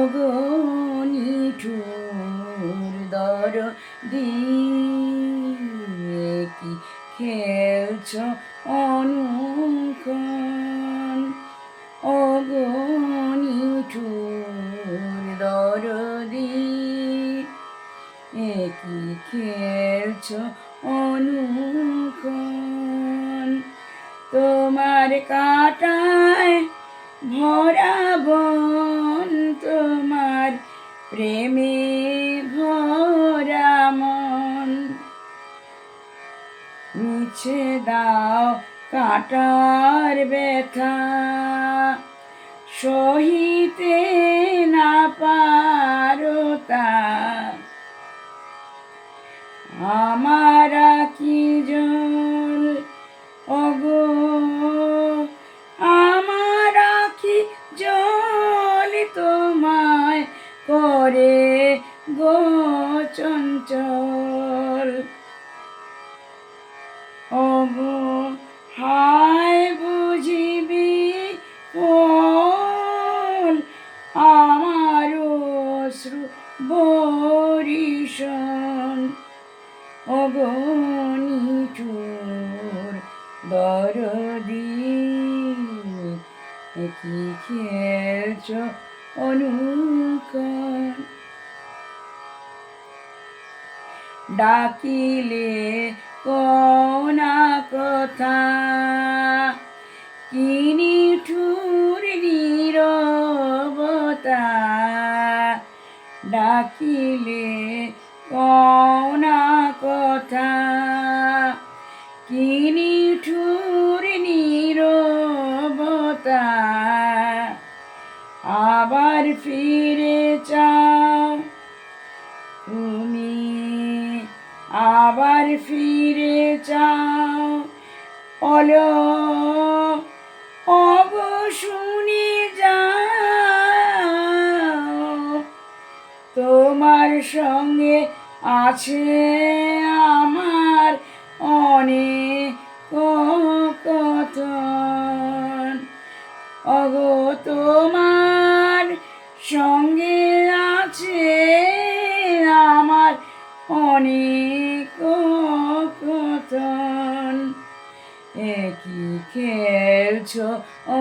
ওগো নিঠুর দরদি কি খেলছ অনুক্ষণ ওগো নিঠুর দরদি কি খেলছ অনুক্ষণ তোমার কাটায় ভরা বন তোমার প্রেমে ভরা মন মুছে দাও কাটার ব্যথা সহিতে না পারো তা আমার কি জল ওগো আমার কি জল তোমায় করে গো চঞ্চল ওগো হায় বুঝিবি ফল আমার অশ্রু বরিশন ওগো নিঠুর দরদি কি খেলছ অনুক্ষণ ডাকিলে কোনা কথা কি নিঠুর নীরবতা ডাকিলে কোনা কথা কি নিঠুর নীরবতা আবার ফিরে চাও তুমি আবার ফিরে চাও বলো ওগো শুনে যাও তোমার সঙ্গে আছে আমার অনেক কথন ওগো তোমার সঙ্গে আছে আমার অনেক কথন কি খেলছ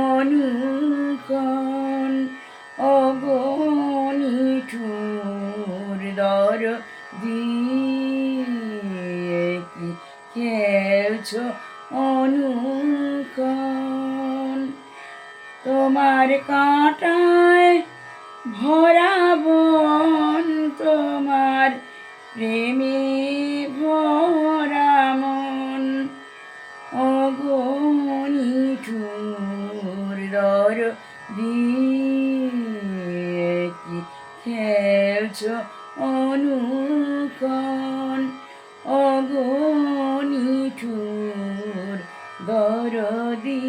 অনুক্ষণ ওগো নিঠুর দরদি কি খেলছ অনুক্ষণ তোমার কাঁটায় ভরা বন তোমার প্রেমে ভরা মন ওগো নিঠুর দরদি কি খেলছ অনুক্ষণ ওগো নিঠুর দরদি।